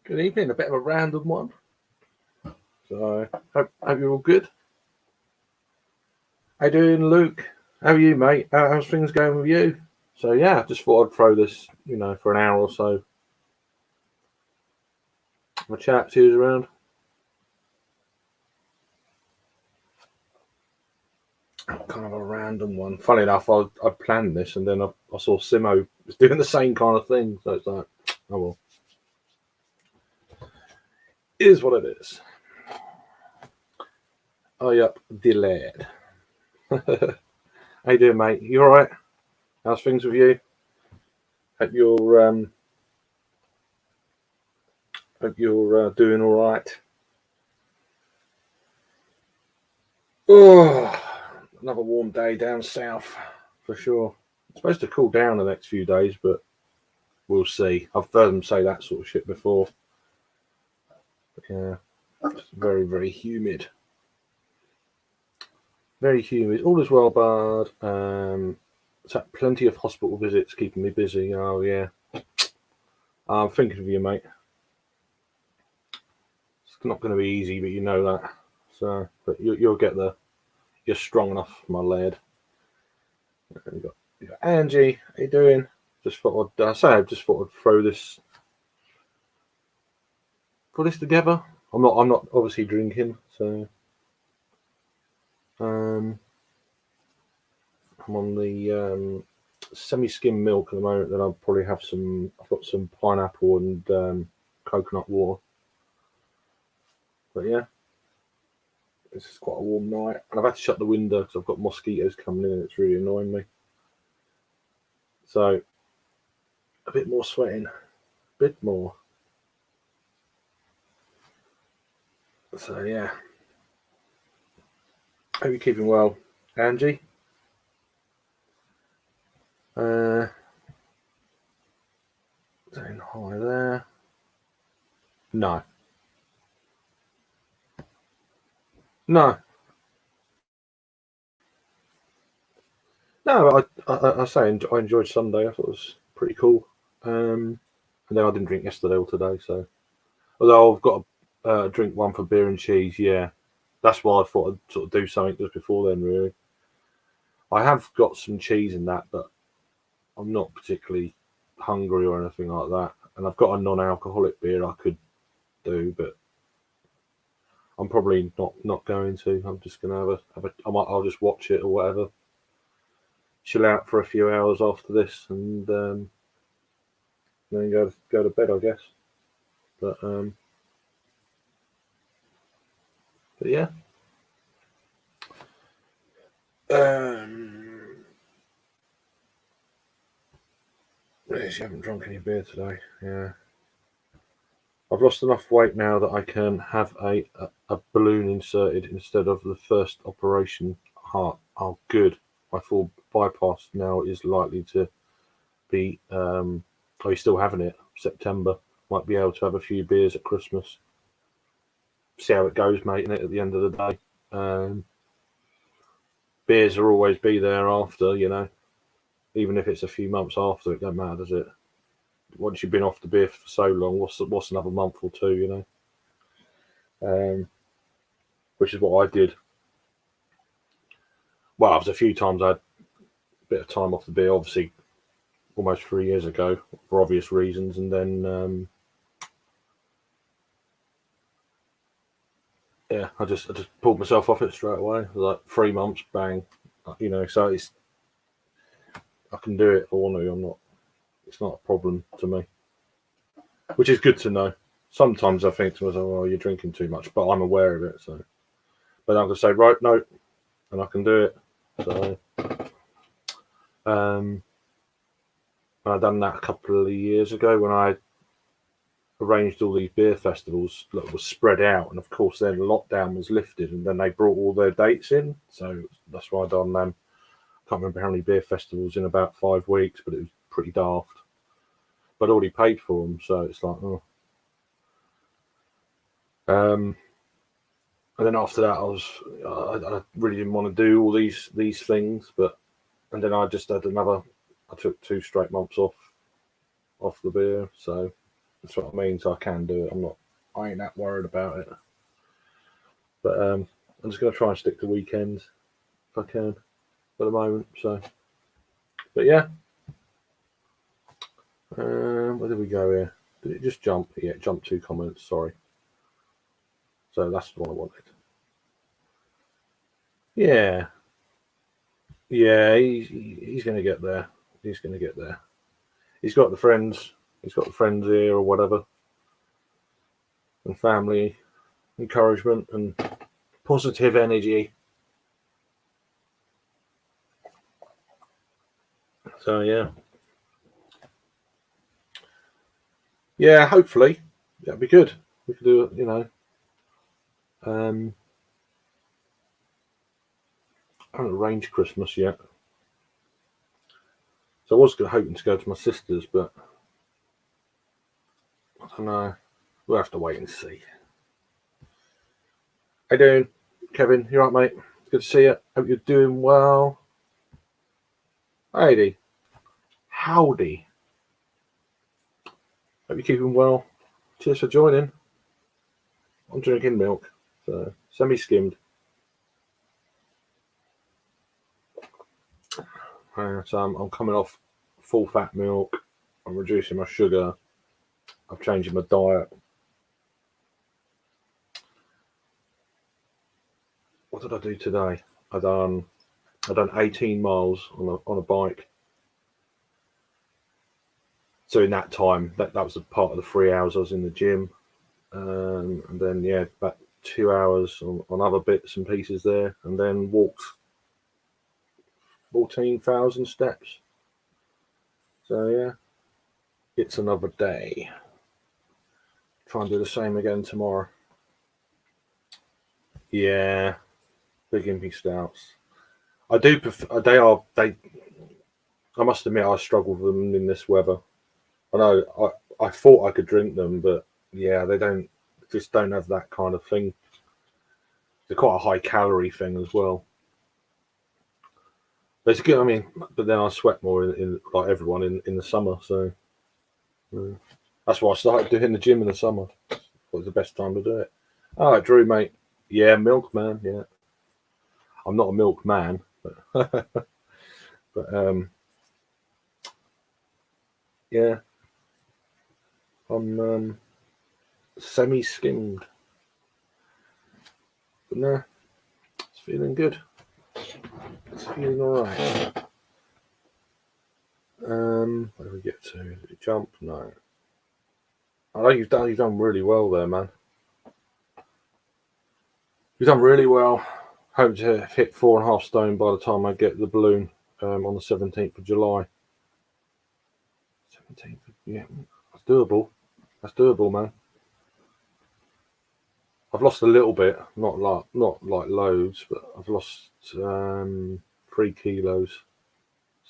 Good evening. A bit of a random one. So, hope you're all good. How you doing, Luke? How are you, mate? How's things going with you? So, yeah, just thought I'd throw this, for an hour or so. Have a chat, see who's around. Kind of a random one. Funny enough, I planned this and then I saw Simo was doing the same kind of thing. So it's like, oh well. It is what it is. Oh, yep, delayed. How you doing, mate? You all right? How's things with you? Hope you're doing all right. Oh, another warm day down south for sure. It's supposed to cool down the next few days, but we'll see. I've heard them say that sort of shit before. But yeah, it's very, very humid. Very humid. All is well, bud. So plenty of hospital visits keeping me busy. Oh yeah, I'm thinking of you, mate. It's not going to be easy, but you know that. So, but you'll get there. You're strong enough, my lad. You got Angie. How you doing? Just thought I just thought I'd throw this together. I'm not obviously drinking, so I'm on the semi-skim milk at the moment. Then I'll probably have some. I've got some pineapple and coconut water. But yeah, this is quite a warm night, and I've had to shut the window because I've got mosquitoes coming in. And it's really annoying me. So a bit more sweating, a bit more. So yeah, hope you're keeping well, Angie. Saying hi there. No. No. No, I say I enjoyed Sunday. I thought it was pretty cool. And then I didn't drink yesterday or today. So, although I've got to drink one for beer and cheese, yeah, that's why I thought I'd sort of do something just before then. Really, I have got some cheese in that, but I'm not particularly hungry or anything like that. And I've got a non-alcoholic beer I could do, but I'm probably not going to. I'm just gonna I'll just watch it or whatever. Chill out for a few hours after this, and then go to bed, I guess. But yeah. Yes, you haven't drunk any beer today. Yeah. I've lost enough weight now that I can have a balloon inserted instead of the first operation heart. Oh, good. My full bypass now is likely to be. Oh, you're still having it. September. Might be able to have a few beers at Christmas. See how it goes, mate. Innit, at the end of the day, beers will always be there after. Even if it's a few months after, it don't matter, does it? Once you've been off the beer for so long, what's another month or two, which is what I did. Well, it was a few times I had a bit of time off the beer, obviously almost 3 years ago for obvious reasons, and then yeah, I just pulled myself off it straight away. Like 3 months, bang, So I can do it if I want to. I'm not. It's not a problem to me, which is good to know. Sometimes I think to myself, "Oh, you're drinking too much," but I'm aware of it. So, but I'm gonna say, right, no, and I can do it. So, I done that a couple of years ago when I arranged all these beer festivals that was spread out, and of course then lockdown was lifted, and then they brought all their dates in. So that's why I done them. Can't remember how many beer festivals in about 5 weeks, but it was pretty daft. But I already paid for them, so it's like, oh. And then after that, I really didn't want to do all these things, and then I just had I took 2 straight months off the beer, so That's what I mean. So I can do it. I ain't that worried about it. But I'm just gonna try and stick to weekends if I can at the moment. So, but yeah. Where did we go here? Did it just jump? Yeah, it jumped 2 comments. Sorry. So that's the one I wanted. Yeah, yeah. He's gonna get there. He's gonna get there. He's got the friends. He's got the friends here or whatever, and family, encouragement, and positive energy. So yeah, yeah. Hopefully, that'd be good. We could do it. Um, I haven't arranged Christmas yet, so I was hoping to go to my sister's, but I don't know. We'll have to wait and see. How you doing, Kevin? You right, mate? Good to see you. Hope you're doing well. Heidi. Howdy. Hope you're keeping well. Cheers for joining. I'm drinking milk, so semi-skimmed. So I'm coming off full fat milk. I'm reducing my sugar. I'm changing my diet. What did I do today? I done 18 miles on a bike. So in that time, that was a part of the 3 hours I was in the gym, and then yeah, about 2 hours on other bits and pieces there, and then walked 14,000 steps. So yeah, it's another day. Try and do the same again tomorrow. Yeah, big impy stouts. I do prefer. They. I must admit, I struggle with them in this weather. I know. I thought I could drink them, but yeah, they just don't have that kind of thing. They're quite a high calorie thing as well. But it's good. I mean, but then I sweat more in like everyone in the summer, so that's why I started doing the gym in the summer. It was the best time to do it. All right, Drew, mate. Yeah, milkman. Yeah, I'm not a milkman, but yeah, I'm semi-skimmed. But no, it's feeling good. It's feeling all right. Where do we get to? Did it jump? No. I know you've done really well there, man. You've done really well. Hope to hit 4.5 stone by the time I get the balloon on the 17th of July. 17th, yeah, that's doable. That's doable, man. I've lost a little bit, not like loads, but I've lost 3 kilos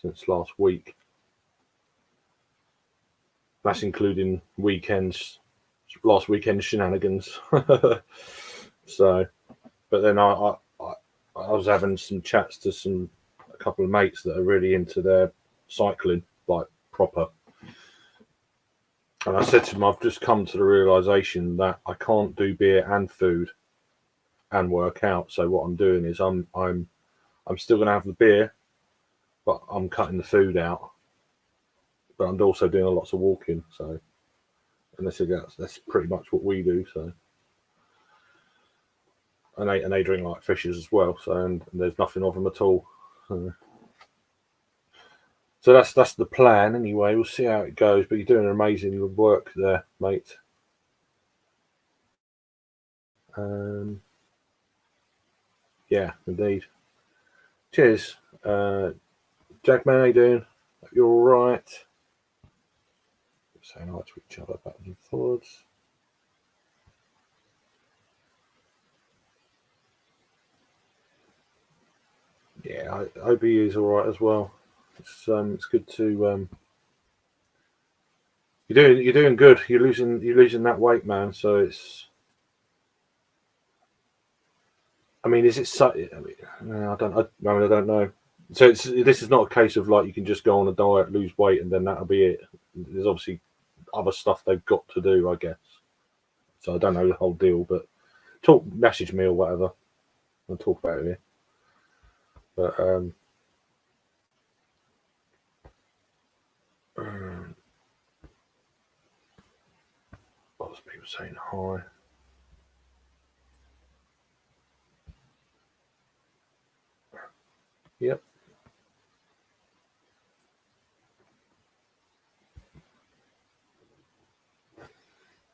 since last week. That's including last weekend shenanigans. So, but then I was having some chats to a couple of mates that are really into their cycling, like proper. And I said to them, I've just come to the realization that I can't do beer and food and work out. So what I'm doing is I'm still going to have the beer, but I'm cutting the food out. But I'm also doing lots of walking. So, and that's pretty much what we do. So, and they drink like fishes as well. So, and there's nothing of them at all. So that's the plan anyway. We'll see how it goes. But you're doing amazing work there, mate. Yeah, indeed. Cheers, Jackman. How you doing? You're all right. Saying hi to each other backwards and forwards. Yeah, I hope he is all right as well. It's good to you're doing good. You're losing that weight, man. So it's. I mean, is it so? I mean, I don't know. So this is not a case of like you can just go on a diet, lose weight, and then that'll be it. There's obviously other stuff they've got to do, I guess. So I don't know the whole deal, but message me or whatever. I'll talk about it here. But lots of people saying hi. Yep.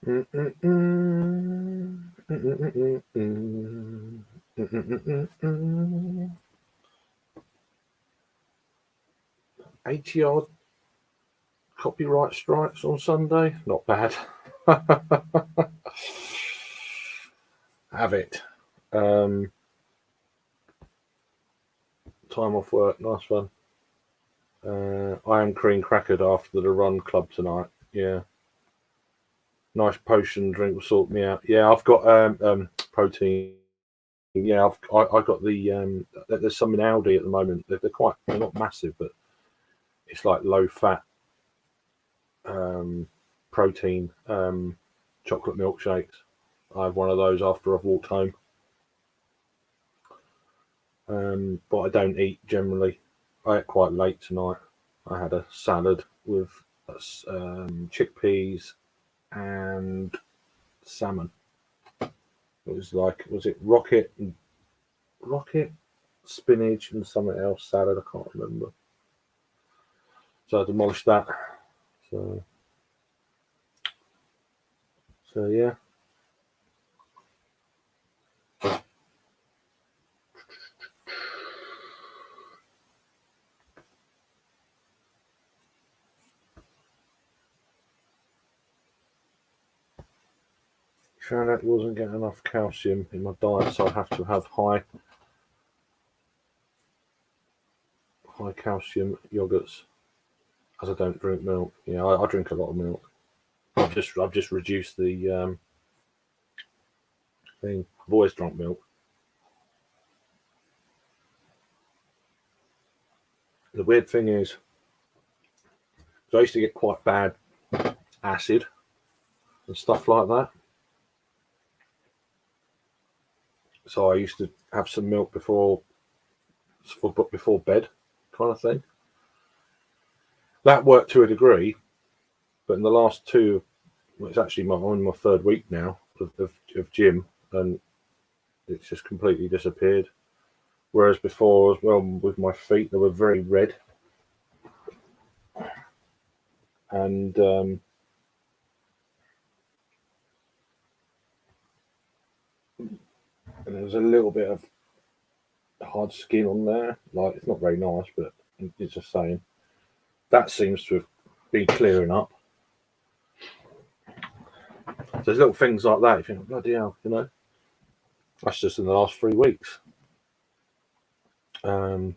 $80 copyright strikes on Sunday. Not bad. Have it. Time off work. Nice fun. I am cream crackered after the run club tonight. Yeah. Nice potion drink will sort me out. Yeah, I've got protein. Yeah, I got the there's some in Aldi at the moment. They're not massive, but it's like low fat protein chocolate milkshakes. I have one of those after I've walked home. But I don't eat generally. I ate quite late tonight. I had a salad with chickpeas and salmon. It was rocket, spinach, and something else salad? I can't remember. So I demolished that. So yeah. Found out he wasn't getting enough calcium in my diet, so I have to have high calcium yogurts, as I don't drink milk. Yeah, I drink a lot of milk. I've just reduced the thing. I've always drunk milk. The weird thing is, I used to get quite bad acid and stuff like that. So I used to have some milk before bed, kind of thing. That worked to a degree, but in the last two, well, it's actually I'm in my third week now of gym, and it's just completely disappeared. Whereas before, as well, with my feet, they were very red, and there was a little bit of hard skin on there. Like, it's not very nice, but it's just saying that seems to have been clearing up. So there's little things like that. You think, bloody hell, that's just in the last 3 weeks. Yeah.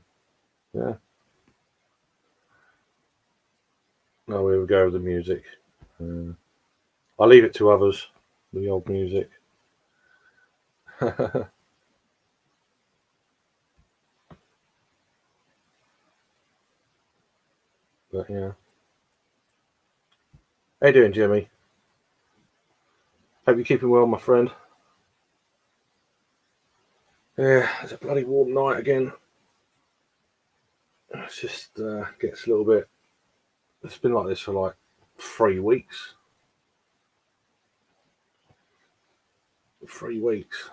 Oh, here we go with the music. I'll leave it to others, the old music. But yeah. How you doing, Jimmy? Hope you're keeping well, my friend. Yeah, it's a bloody warm night again. It just gets a little bit. It's been like this for like 3 weeks. 3 weeks.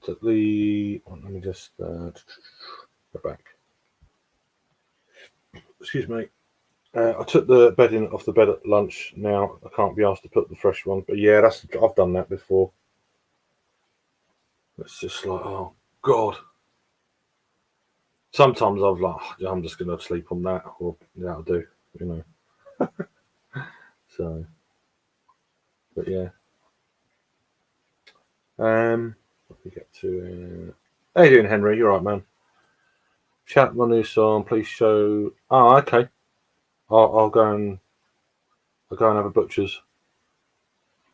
Let me just go back. Excuse me. I took the bedding off the bed at lunch. Now I can't be asked to put the fresh one, but yeah, I've done that before. It's just like, oh god. Sometimes I'm just gonna sleep on that, or that'll do, So, but yeah. Let me get to. How you doing, Henry? You're right, man. Chat my new song. Please show. Oh, okay. I'll go and have a butcher's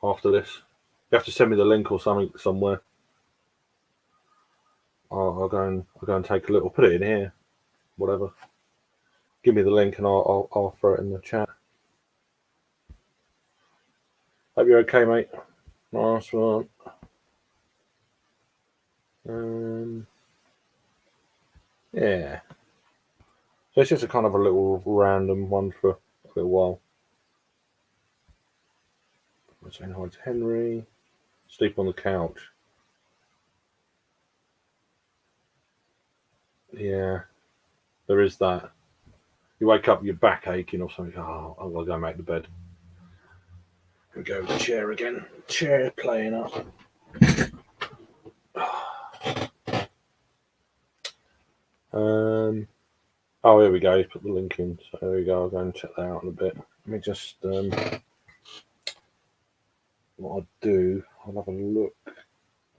after this. You have to send me the link or something somewhere. I'll go and take a little. Put it in here. Whatever. Give me the link and I'll throw it in the chat. Hope you're okay, mate. Nice one. Yeah. So it's just a kind of a little random one for a little while. I'm saying hi to Henry. Sleep on the couch. Yeah, there is that. You wake up, your back aching or something. Oh, I've got to go make the bed. Here we go with the chair again. Chair playing up. Oh, here we go. He's put the link in. So there we go. I'll go and check that out in a bit. Let me just, what I'll do, I'll have a look. Let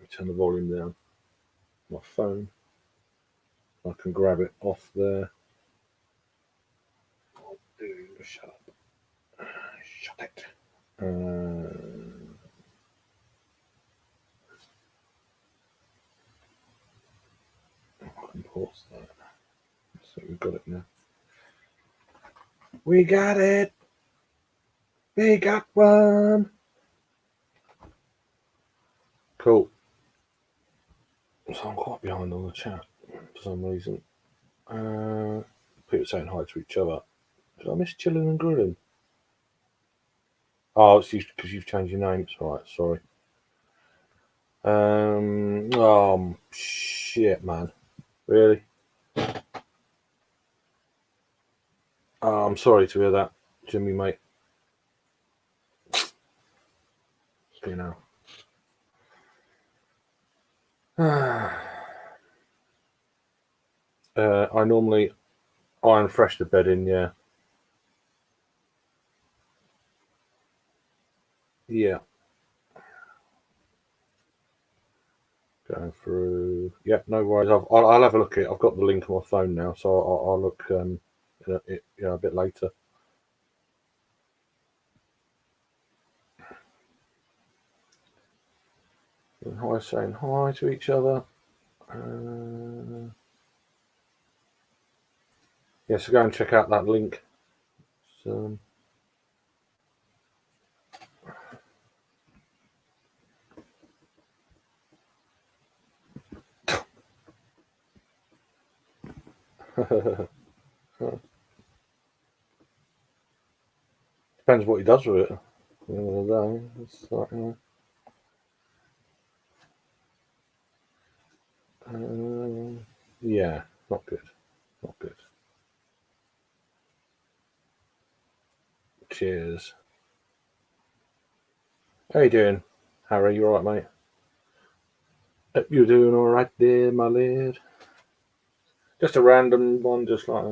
me turn the volume down. My phone. I can grab it off there. I'll do, shut up. Shut it. I can pause that. So we've got it now. We got it. We got one. Cool. So I'm quite behind on the chat for some reason. People saying hi to each other. Did I miss chilling and grilling? Oh, it's because you've changed your names. Right, sorry. Oh shit, man. Really? Oh, I'm sorry to hear that, Jimmy, mate. You know. I normally iron fresh the bed in, yeah. Yeah. Going through. Yeah, no worries. I'll have a look at it. I've got the link on my phone now, so I'll look a bit later. Hi, saying hi to each other. Yeah, so go and check out that link. So, depends what he does with it. It's like, yeah, not good. Not good. Cheers. How you doing, Harry? You alright, mate? Hope you're doing alright there, my lad. Just a random one, just like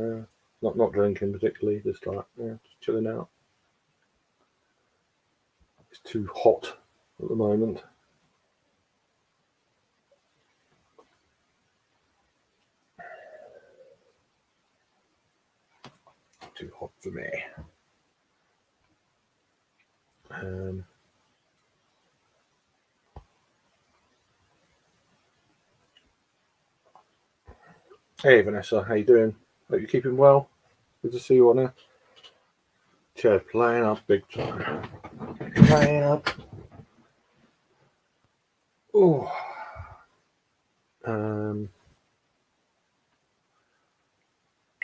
not drinking particularly, just like just chilling out. It's too hot at the moment. Too hot for me. Hey Vanessa, how you doing? Hope you're keeping well. Good to see you on there. Chair playing up big time. Playing up. Oh.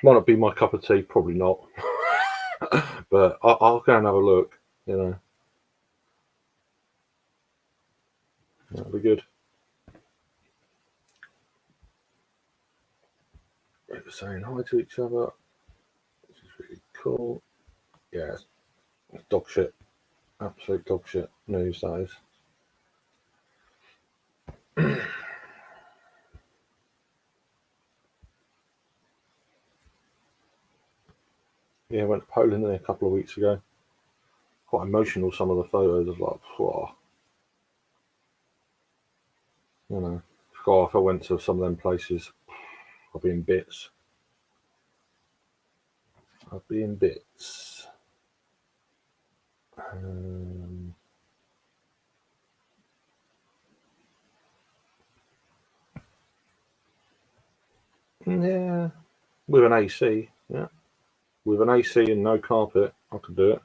Might not be my cup of tea, probably not. But I'll go and have a look, you know. That'll be good. We're saying hi to each other, which is really cool. Yeah, it's dog shit. Absolute dog shit news, that is. Yeah, I went to Poland there a couple of weeks ago. Quite emotional, some of the photos. I was like, wow. You know, God, if I went to some of them places, I'd be in bits. I'd be in bits. Yeah, with an AC. Yeah, with an AC and no carpet, I could do it.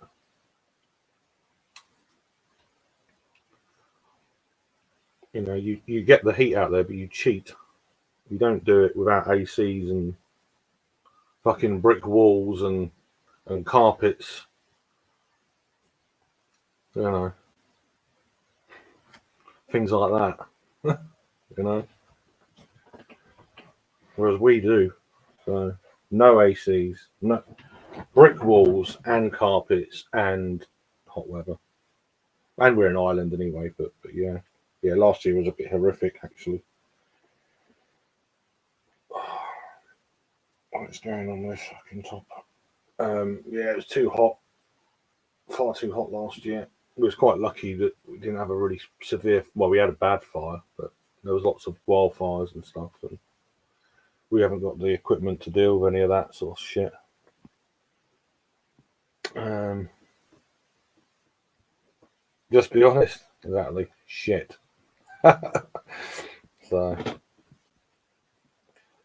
You know, you get the heat out there, but you cheat. You don't do it without ACs and fucking brick walls and carpets. You know, things like that. You know, whereas we do. So no ACs, no brick walls and carpets and hot weather. And we're in Ireland anyway, but yeah. Yeah, last year was a bit horrific actually. What's going on this fucking top? Yeah, it was too hot, far too hot last year. We was quite lucky that we didn't have a really severe. Well, we had a bad fire, but there was lots of wildfires and stuff, and we haven't got the equipment to deal with any of that sort of shit. Just be honest, exactly shit. So,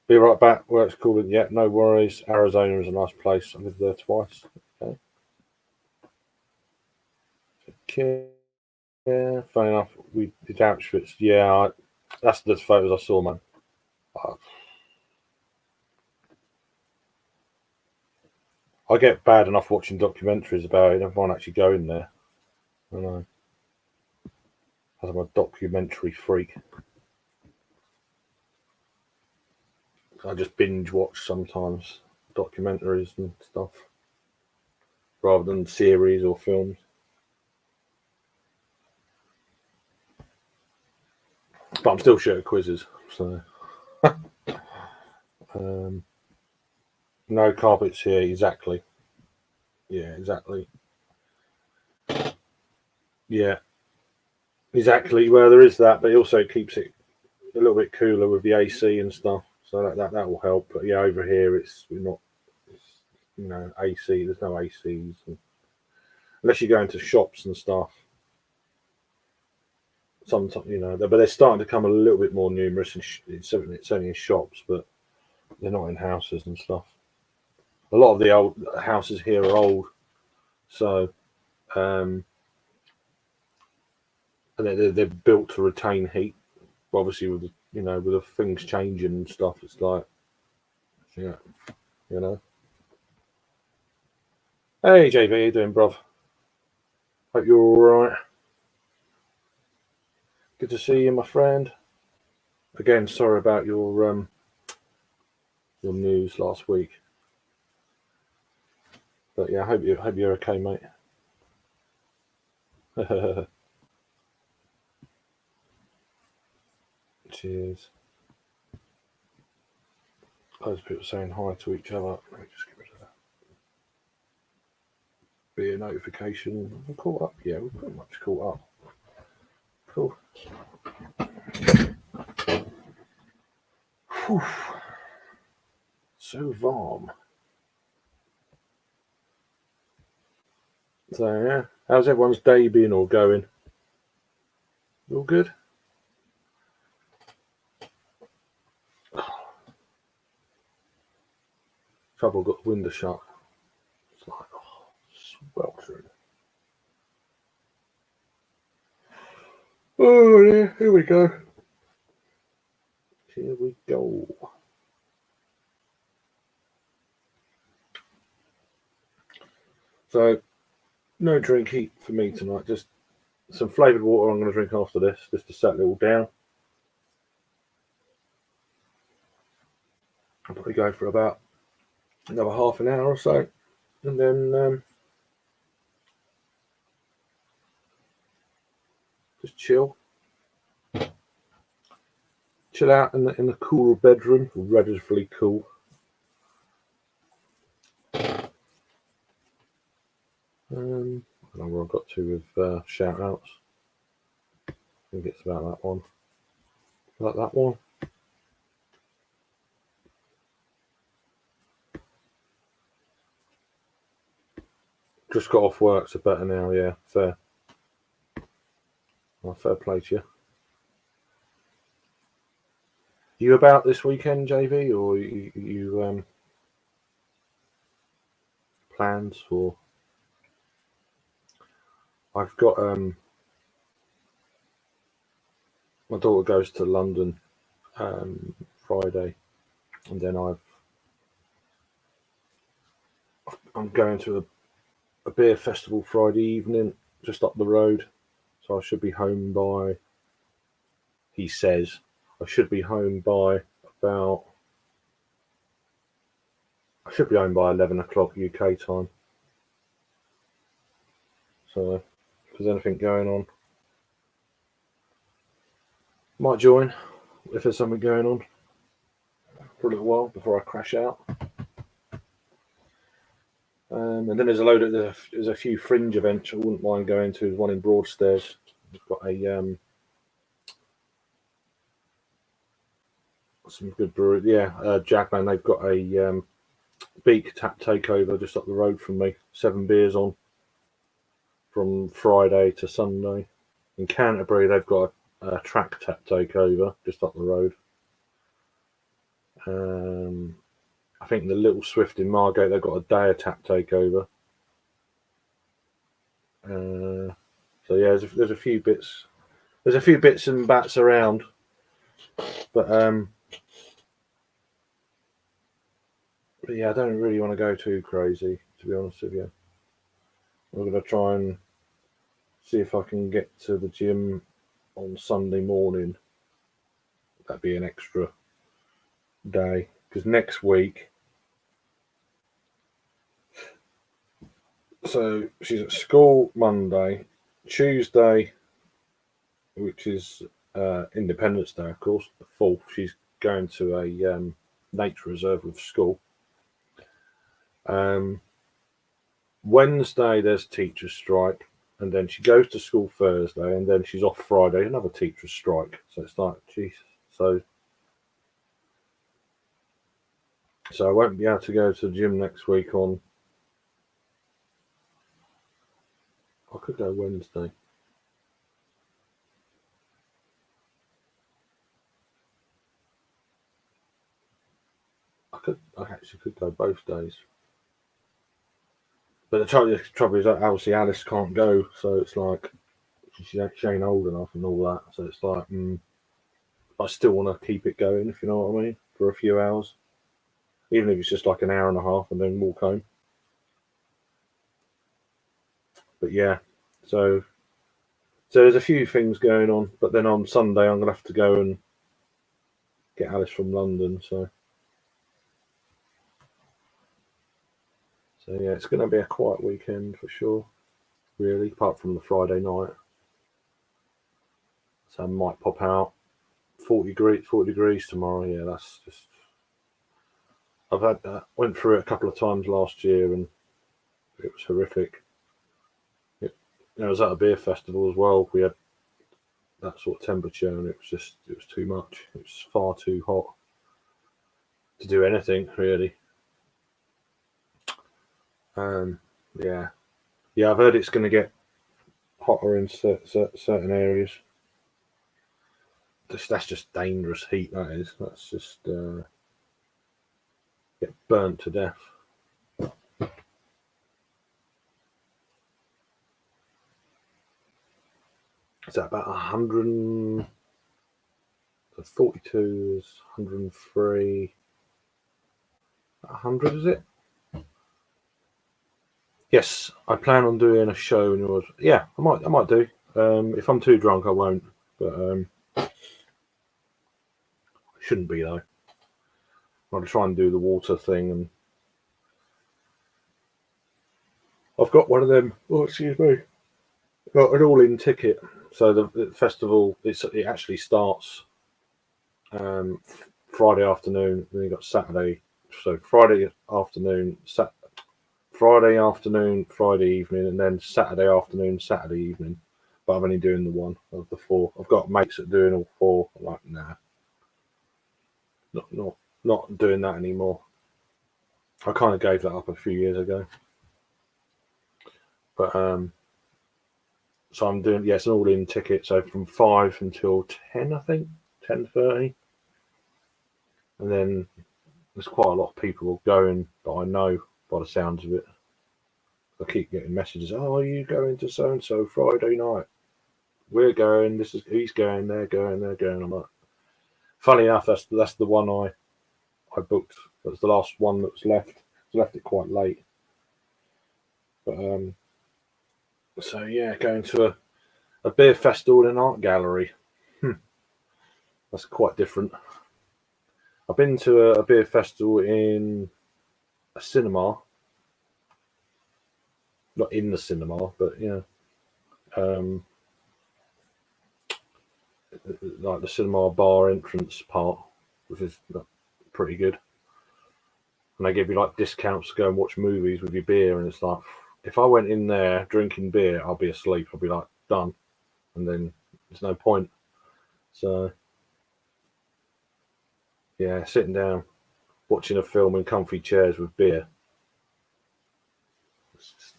be right back. Work's cool. Yeah, no worries. Arizona is a nice place. I lived there twice. Okay. Yeah, funny enough, we did Auschwitz. Yeah, that's the photos I saw, man. I get bad enough watching documentaries about it. Everyone actually going there. I know. I'm a documentary freak. I just binge watch sometimes documentaries and stuff rather than series or films. But I'm still shit at quizzes, so no carpets here. Exactly. Yeah, exactly. Yeah, exactly. Well, there is that, but it also keeps it a little bit cooler with the AC and stuff, so that will help. But yeah, over here we're not. It's, AC. There's no ACs unless you go into shops and stuff. Sometimes but they're starting to become a little bit more numerous. It's only in shops, but they're not in houses and stuff. A lot of the old houses here are old, so and they're built to retain heat. Obviously, with the things changing and stuff, it's like, yeah, you know. Hey JB, how you doing, bruv? Hope you're all right. Good to see you, my friend. Again, sorry about your news last week, but yeah, I hope you're okay, mate. Cheers. Loads of people saying hi to each other. Let me just get rid of that. Be a notification. We caught up. Yeah, we pretty much caught up. Cool. Whew. So warm. So yeah, how's everyone's day been or going? All good? Trouble got the window shut. It's like, sweltering. Oh yeah, here we go. Here we go. So, no drink heat for me tonight. Just some flavoured water I'm going to drink after this, just to settle it all down. I'll probably go for about another half an hour or so, and then just chill out in the cool bedroom, relatively cool. I don't know where I got to with shout outs. I think it's about that one. Like that one. Just got off work, so better now. Yeah, fair. Well, fair play to you. You about this weekend, JV, or you plans? Or I've got my daughter goes to London Friday, and then I'm going to a beer festival Friday evening just up the road. So I should be home by, he says, I should be home by about, I should be home by 11 o'clock UK time. So if there's anything going on, might join if there's something going on for a little while before I crash out. And then there's a few fringe events I wouldn't mind going to. There's one in Broadstairs. We've got a some good brewery. Yeah, Jagman. They've got a Beak Tap Takeover just up the road from me. 7 beers on from Friday to Sunday. In Canterbury, they've got a Track Tap Takeover just up the road. I think the Little Swift in Margate, they've got a day of Tap Takeover. So yeah, there's a few bits. There's a few bits and bats around, but yeah, I don't really want to go too crazy, to be honest with you. I'm going to try and see if I can get to the gym on Sunday morning. That'd be an extra day, because next week, so she's at school Monday, Tuesday, which is Independence Day, of course, the 4th, she's going to a nature reserve with school. Wednesday there's teacher's strike, and then she goes to school Thursday, and then she's off Friday, another teacher's strike. So it's like, geez, so I won't be able to go to the gym next week on. I could go Wednesday. I actually could go both days. But the trouble is that obviously Alice can't go, so it's like she ain't old enough and all that. So it's like, I still want to keep it going, if you know what I mean, for a few hours, even if it's just like an hour and a half, and then walk home. But yeah, so there's a few things going on. But then on Sunday, I'm gonna have to go and get Alice from London. So yeah, it's going to be a quiet weekend for sure, really, apart from the Friday night. So I might pop out. 40 degrees tomorrow. Yeah, that's just. I've had that. Went through it a couple of times last year, and it was horrific. I was at a beer festival as well. We had that sort of temperature, and it was too much. It was far too hot to do anything really. Yeah. I've heard it's going to get hotter in certain areas. That's just dangerous heat. That is. That's just get burnt to death. Is that about 100? 42 is 103. 100 is it? Yes, I plan on doing a show in yours. Yeah, I might do. If I'm too drunk, I won't. But I shouldn't be though. I'll try and do the water thing, and I've got one of them. Oh, excuse me. Got an all-in ticket. So the festival it actually starts Friday afternoon. Then you got Saturday. So Friday afternoon, Friday evening, and then Saturday afternoon, Saturday evening. But I'm only doing the one of the 4. I've got mates that are doing all 4. I'm like, nah, not doing that anymore. I kind of gave that up a few years ago. But so I'm doing, it's an all-in ticket. So from 5 until 10, I think 10:30, and then there's quite a lot of people going that I know by the sounds of it. I keep getting messages. Oh, are you going to so and so Friday night? we're going. This is he's going. They're going. They're going. I'm like, funny enough, that's the one I booked. That's the last one that was left. I left it quite late, but so yeah, going to a beer festival and an art gallery. Hmm, that's quite different. I've been to a beer festival in a cinema, not in the cinema, but yeah, um, like the cinema bar entrance part, which is pretty good. And they give you like discounts to go and watch movies with your beer, and it's like, if I went in there drinking beer, I'll be asleep. I'll be like done, and then there's no point. So yeah, sitting down watching a film in comfy chairs with beer. It's just,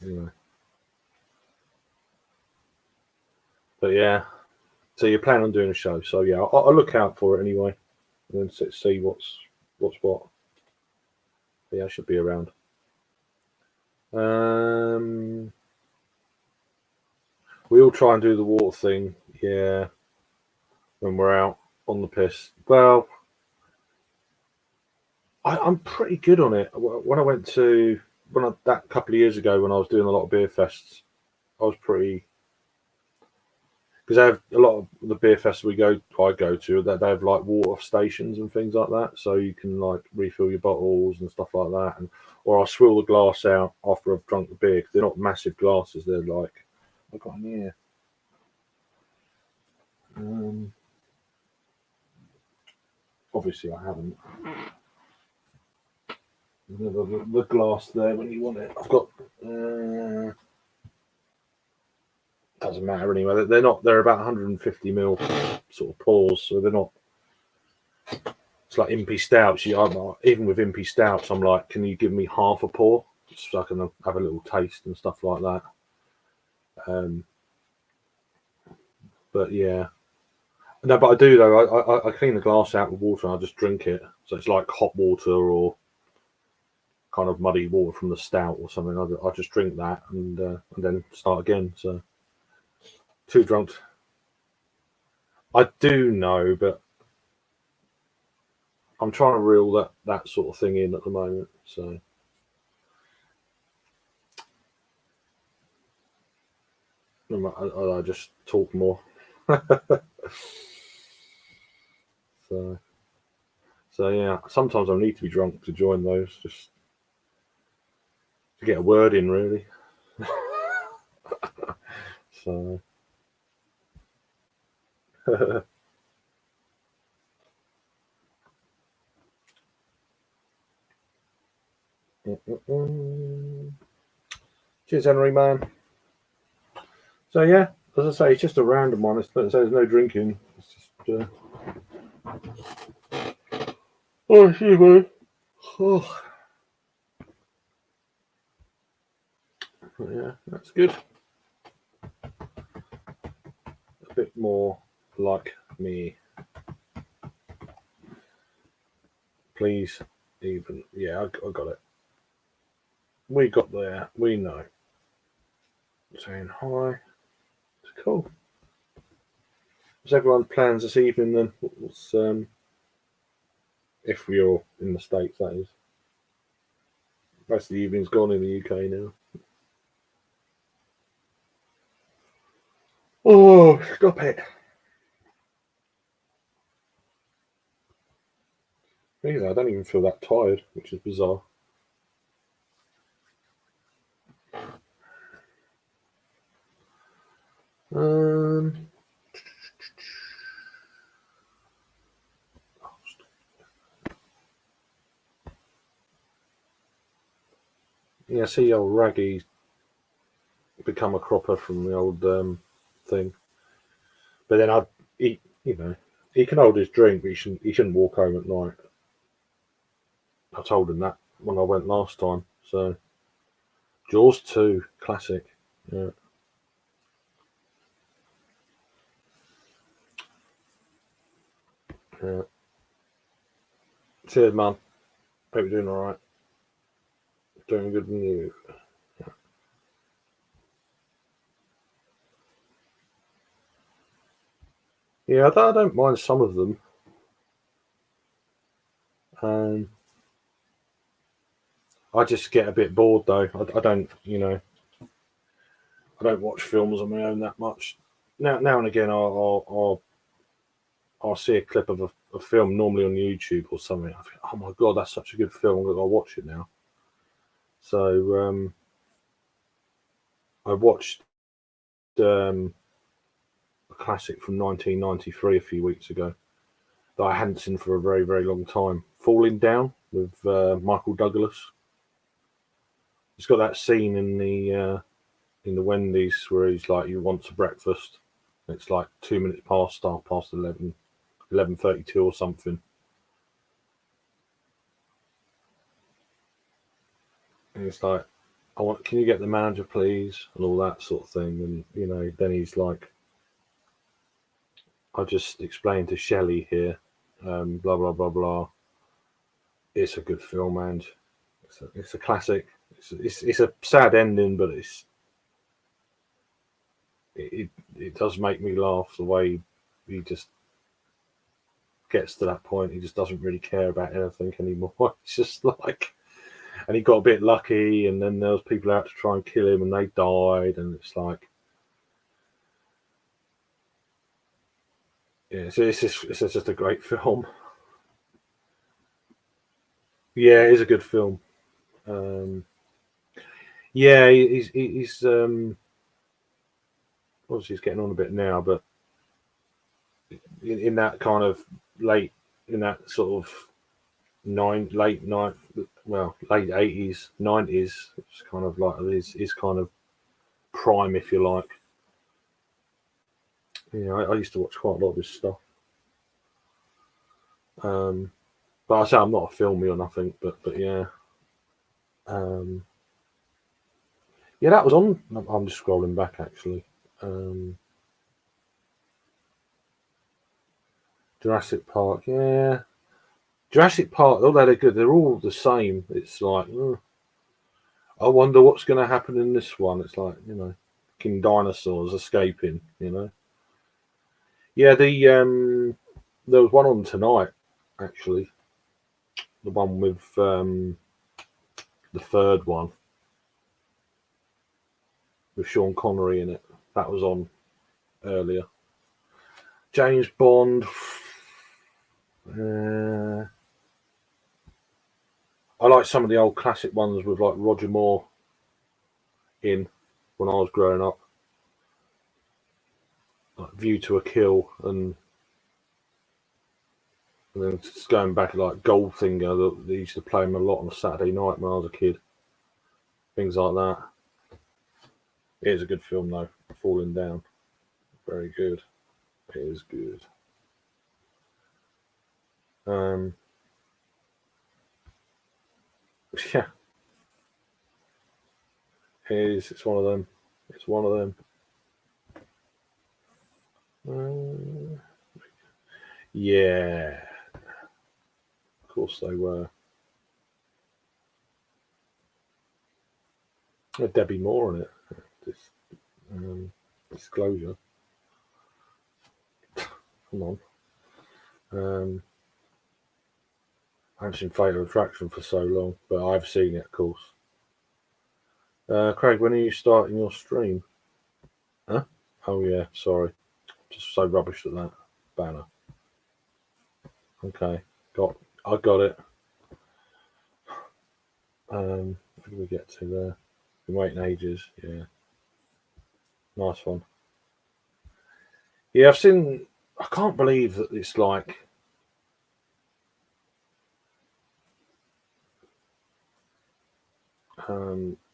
but yeah, so you plan on doing a show. So yeah, I'll look out for it anyway, and then see what's what. But yeah, I should be around. Um, we all try and do the water thing, yeah, when we're out on the piss. Well, I'm pretty good on it. When I went to that couple of years ago when I was doing a lot of beer fests, I was pretty because they have a lot of the beer fests I go to that they have like water stations and things like that, so you can like refill your bottles and stuff like that, and or I'll swill the glass out after I've drunk the beer because they're not massive glasses. They're like I've got in here. Um, Obviously, I haven't. The glass there when you want it. I've got. Doesn't matter anyway. They're not. They're about 150 ml sort of pours, so they're not. It's like Impy Stouts. Even with Impy Stouts, I'm like, can you give me half a pour so I can have a little taste and stuff like that. Um, but yeah, no, but I do though. I clean the glass out with water and I just drink it. So it's like hot water or kind of muddy water from the stout or something. I just drink that and then start again. So too drunk. I do know, but I'm trying to reel that sort of thing in at the moment. So I just talk more. So yeah, sometimes I need to be drunk to join those, just to get a word in, really. So cheers, Henry, man. So yeah, as I say, it's just a random one. There's no drinking. It's just. Oh, excuse me. Oh, yeah, that's good. A bit more like me, please. Even yeah, I got it. We got there. We know. Saying hi. It's cool. What's everyone's plans this evening then? What's if you're in the States, that is. Most of the evening's gone in the UK now. Oh, stop it. Either, I don't even feel that tired, which is bizarre. Um, yeah, see old Raggy's become a cropper from the old thing. But then he can hold his drink, but he shouldn't walk home at night. I told him that when I went last time. So Jaws 2, classic. Yeah. Yeah. Cheers, man. Hope you're doing all right. Doing good with you. Yeah, I don't mind some of them. Um, I just get a bit bored though. I don't, I don't watch films on my own that much. Now and again, I'll see a clip of a film, normally on YouTube or something. I think, oh my god, that's such a good film. I'll watch it now. So I watched um, a classic from 1993 a few weeks ago that I hadn't seen for a very, very long time. Falling Down with Michael Douglas. It's got that scene in the Wendy's where he's like, "You want a breakfast?" It's like 2 minutes past, half past 11, 11:32 or something. And it's like, "I want. Can you get the manager, please?" And all that sort of thing. And then he's like, "I just explained to Shelley here, blah blah blah blah." It's a good film, and it's a classic. It's a sad ending, but it does make me laugh the way he just gets to that point. He just doesn't really care about anything anymore. It's just like, and he got a bit lucky, and then there was people out to try and kill him, and they died, and it's like, yeah, it's just a great film. Yeah, it is a good film. Um, yeah, he's obviously he's getting on a bit now, but in that kind of late, in that sort of late night, well, late 80s, 90s, it's kind of like his kind of prime, if you like. I used to watch quite a lot of his stuff. Um, but I say I'm not a filmy or nothing, but yeah. Um, yeah, that was on. I'm just scrolling back actually. Um, Jurassic Park, yeah. Jurassic Park, although they're good, they're all the same. It's like, I wonder what's going to happen in this one. It's like, king dinosaurs escaping. Yeah, there was one on tonight, actually. The one with the third one with Sean Connery in it. That was on earlier. James Bond. Uh, I like some of the old classic ones with like Roger Moore in when I was growing up. Like View to a Kill, and then just going back like Goldfinger. They used to play him a lot on a Saturday night when I was a kid. Things like that. It is a good film though. Falling Down, very good. It is good. Um, yeah, it is. It's one of them. It's one of them. Uh, yeah, of course they were. Debbie Moore in it. Just disclosure. Come on. Um, I haven't seen Fatal Attraction for so long, but I've seen it, of course. Craig, when are you starting your stream? Huh? Oh yeah, sorry. Just so rubbish at that banner. Okay, I got it. What did we get to there? Been waiting ages. Yeah, nice one. Yeah, I've seen. I can't believe that it's like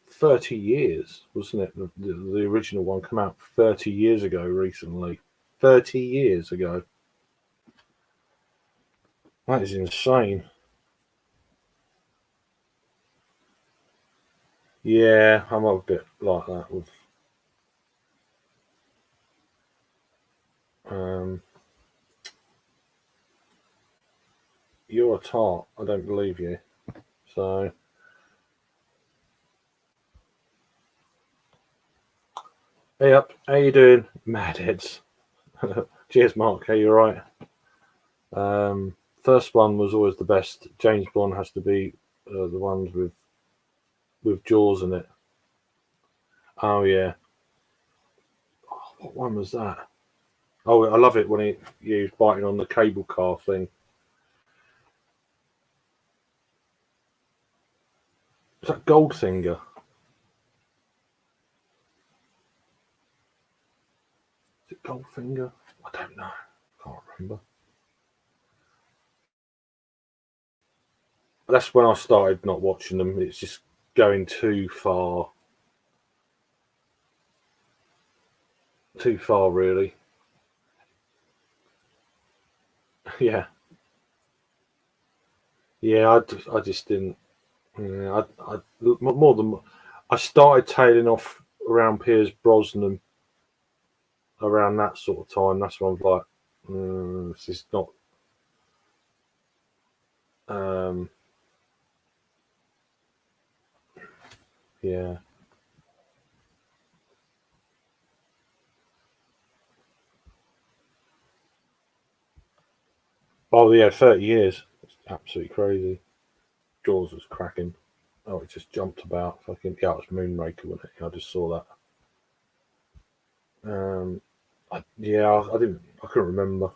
30 years, wasn't it? The original one came out 30 years ago. Recently, 30 years ago. That is insane. Yeah, I'm a bit like that with. Um, you're a tart. I don't believe you. So, hey up, how you doing, Madheads? Cheers, Mark. Hey, you're right. First one was always the best. James Bond has to be the ones with Jaws in it. Oh yeah. Oh, what one was that? Oh, I love it when he was biting on the cable car thing. Is that Goldfinger? Is it Goldfinger? I don't know. Can't remember. That's when I started not watching them. It's just going too far. Too far, really. Yeah. Yeah, I just didn't. Yeah, more than I started tailing off around Piers Brosnan around that sort of time. That's when I was like, this is not. Um, yeah. Oh yeah, 30 years. It's absolutely crazy. Jaws was cracking. Oh, it just jumped about. Fucking yeah, it was Moonraker, wasn't it? I just saw that. I didn't. I couldn't remember.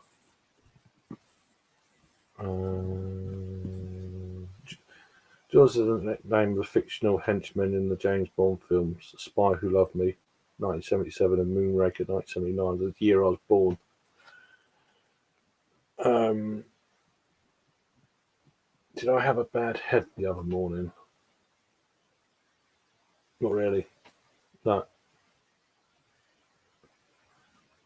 Jaws is the name of a fictional henchman in the James Bond films Spy Who Loved Me, 1977, and Moonraker, 1979, the year I was born. Um, did I have a bad head the other morning? Not really. No.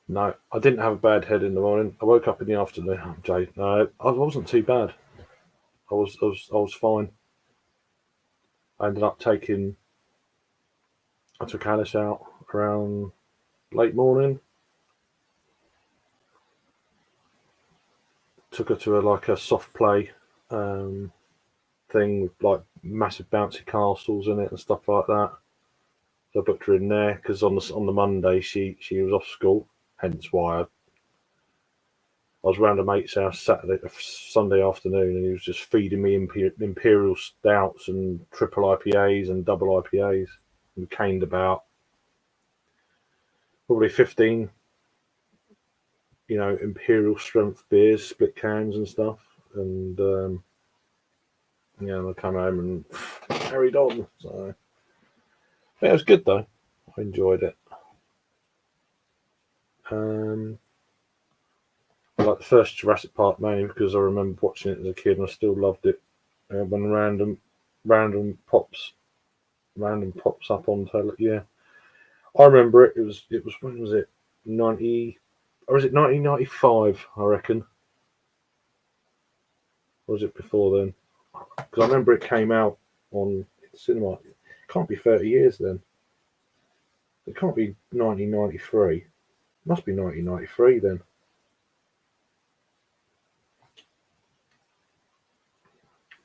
No, I didn't have a bad head in the morning. I woke up in the afternoon. Oh, Jay, no, I wasn't too bad. I was fine. I ended up taking. I took Alice out around late morning. Took her to like a soft play um, thing with like massive bouncy castles in it and stuff like that. So I booked her in there because on the Monday she was off school. Hence why I was round a mate's house Sunday afternoon, and he was just feeding me imperial stouts and triple IPAs and double IPAs. We caned about probably 15, imperial strength beers, split cans and stuff. And I come home and carried on. So yeah, it was good though. I enjoyed it. I like the first Jurassic Park mainly because I remember watching it as a kid and I still loved it. When random pops up on tele. Yeah, I remember it. It was when was it 90 or is it 1995? I reckon. Or was it before then? Because I remember it came out on cinema. It can't be 30 years then. It can't be 1993. It must be 1993 then.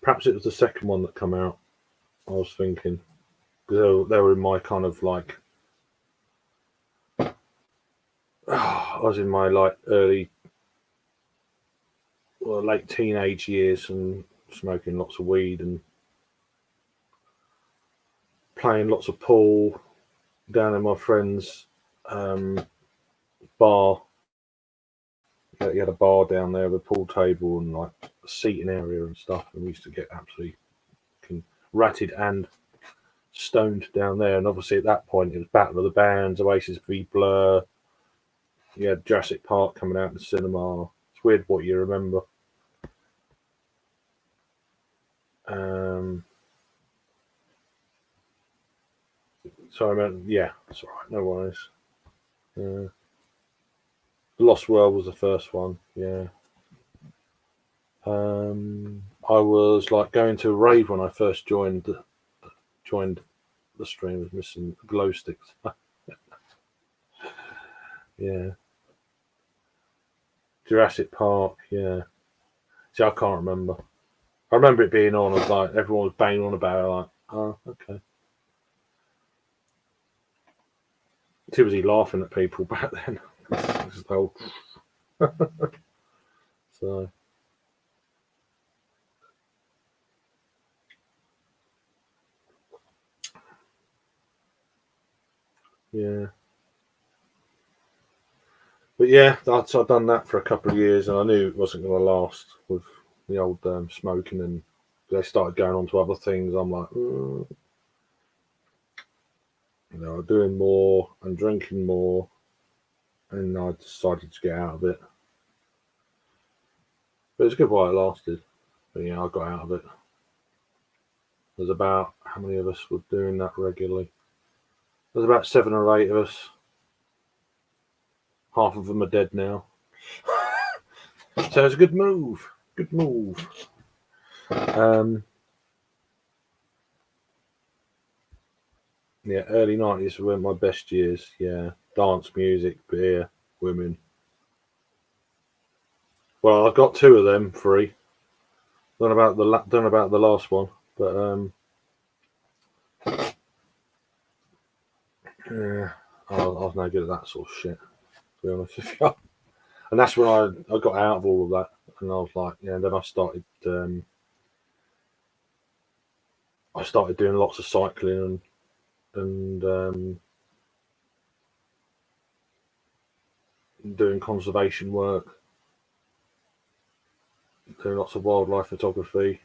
Perhaps it was the second one that came out. I was thinking because they were in my kind of like. I was in my like late teenage years and smoking lots of weed and playing lots of pool down in my friend's bar. He had a bar down there with a pool table and like a seating area and stuff, and we used to get absolutely ratted and stoned down there. And obviously at that point it was Battle of the Bands, Oasis v Blur. You had Jurassic Park coming out in the cinema. It's weird what you remember. So I meant, yeah, that's all right. No worries. The Lost World was the first one. Yeah. I was like going to a rave when I first joined the stream. Was missing glow sticks. Yeah. Jurassic Park. Yeah. See, I can't remember. I remember it being on. I was like, everyone was banging on about it. Like, oh, okay. Too busy laughing at people back then. So yeah, but yeah, I'd done that for a couple of years, and I knew it wasn't going to last with the old smoking, and they started going on to other things. I'm like, doing more and drinking more, and I decided to get out of it. But it was good while it lasted. But yeah, I got out of it. There's about how many of us were doing that regularly? There's about 7 or 8 of us. Half of them are dead now. So it's a good move. Good move. Yeah, early 90s were my best years. Yeah, dance music, beer, women. Well, I've got 2 of them free. Don't know about the last one, but yeah, I was no good at that sort of shit. To be honest with you. And that's when I got out of all of that, and I was like, yeah. And then I started doing lots of cycling and doing conservation work, doing lots of wildlife photography,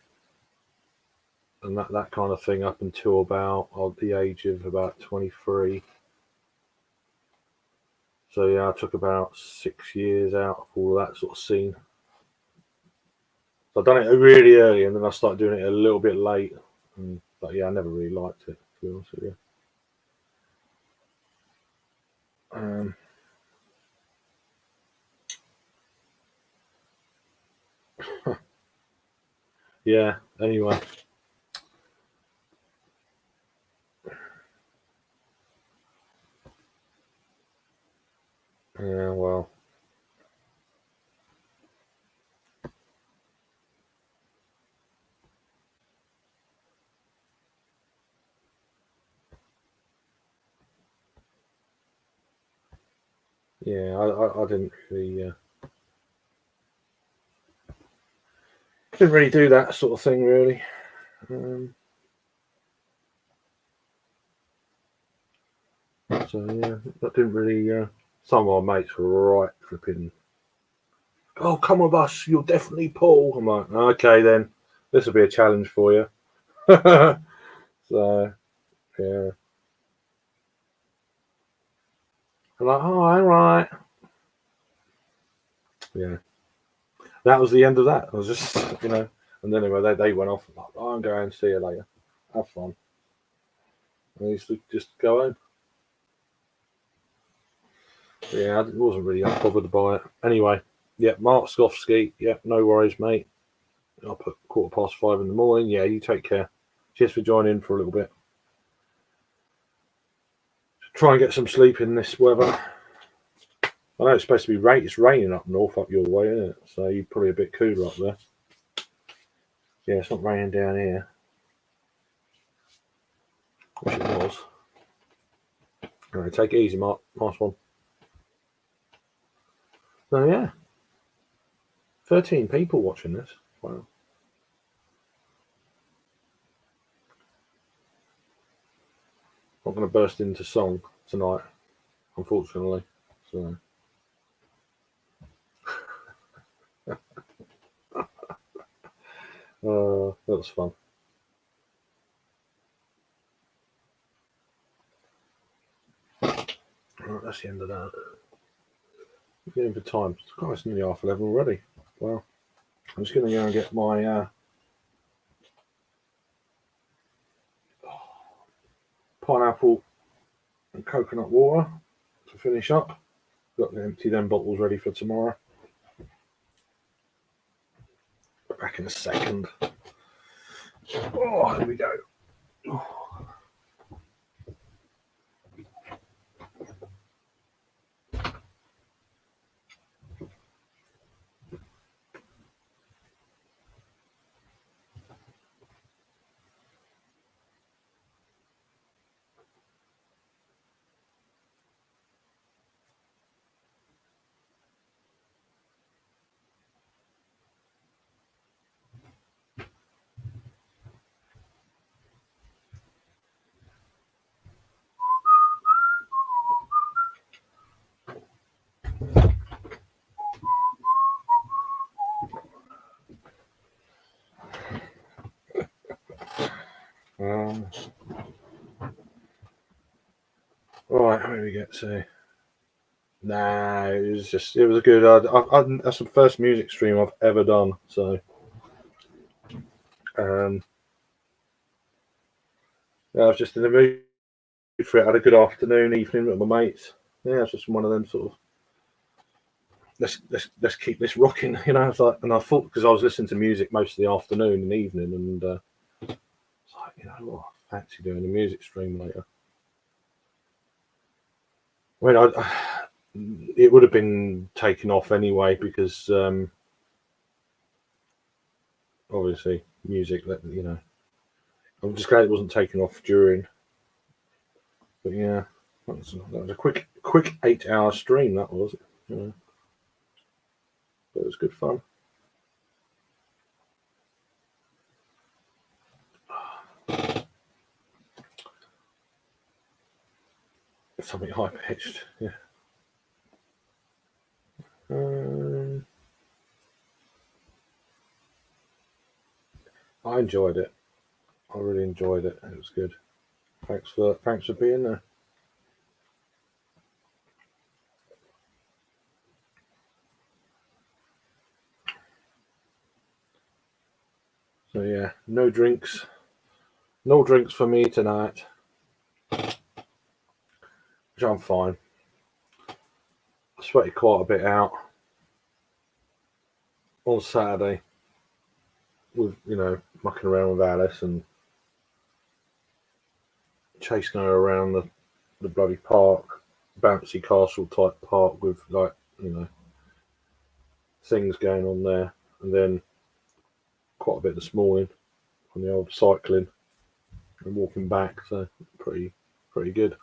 and that kind of thing up until about the age of about 23. So yeah, I took about 6 years out of all of that sort of scene. So I've done it really early, and then I started doing it a little bit late. But yeah, I never really liked it, to be honest with you. Um, yeah. Anyway, yeah. Well, yeah. I didn't really do that sort of thing really. Um, so yeah, that didn't really. Some of my mates were right flipping. Oh, come with us! You'll definitely pull. I'm like, okay then. This will be a challenge for you. So yeah, I'm like, oh, all right. Yeah, that was the end of that. I was just, and then anyway, they went off. I'm like, oh, I'm going. See you later. Have fun. And I used to just go home. Yeah, I wasn't really that bothered by it. Anyway, yeah, Mark Skofsky. Yeah, no worries, mate. I'll put 5:15 in the morning. Yeah, you take care. Cheers for joining for a little bit. Try and get some sleep in this weather. I know it's supposed to be rain. It's raining up north, up your way, isn't it? So you're probably a bit cooler up there. Yeah, it's not raining down here. Wish it was. Anyway, take it easy, Mark. Nice one. So yeah, 13 people watching this. Wow. Not going to burst into song tonight, unfortunately. So that was fun. Right, that's the end of that. Getting for time. God, it's nearly 11:30 already. Wow. I'm just going to go and get my pineapple and coconut water to finish up. Got to empty them bottles ready for tomorrow. Back in a second. Oh, here we go. Right, where do we get to? Nah, it was good. That's the first music stream I've ever done. So, um, yeah, I was just in the mood for it. I had a good afternoon, evening with my mates. Yeah, it's just one of them sort of let's keep this rocking. It's like, and I thought because I was listening to music most of the afternoon and evening, and it's like I fancy doing a music stream later. I mean, it would have been taken off anyway because obviously music. I'm just glad it wasn't taken off during. But yeah, that was a quick 8 hour stream. That was, but it was good fun. Something high pitched, yeah. I enjoyed it. I really enjoyed it. It was good. Thanks for being there. So yeah, no drinks for me tonight, which I'm fine. I sweated quite a bit out on Saturday with mucking around with Alice and chasing her around the bloody park, bouncy castle type park with things going on there, and then quite a bit this morning on the old cycling and walking back. So pretty good.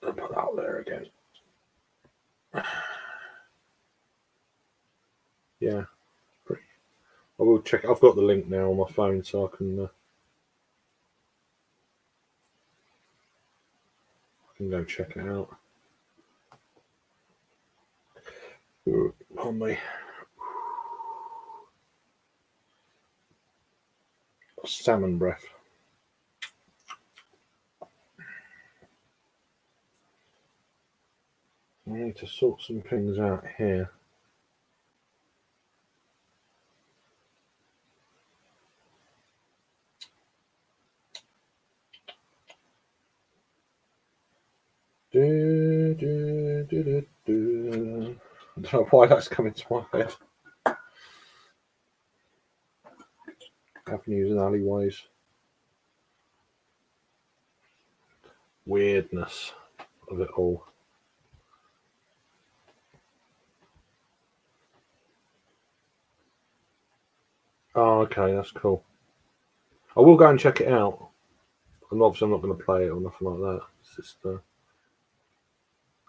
I'll put that out there again. Yeah, pretty. I will check. I've got the link now on my phone, so I can go check it out. On me. Salmon breath. I need to sort some things out here. I don't know why that's coming to my head. Avenues and alleyways. Weirdness of it all. Oh, okay, that's cool. I will go and check it out. And obviously, I'm not going to play it or nothing like that. It's just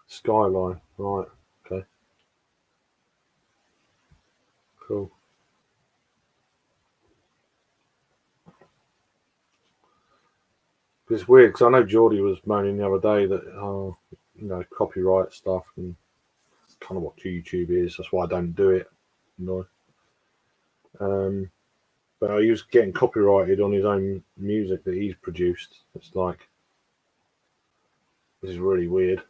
Skyline, right? Okay, cool. It's weird because I know Geordie was moaning the other day that copyright stuff and kind of what YouTube is. That's why I don't do it. But he was getting copyrighted on his own music that he's produced. It's like this is really weird.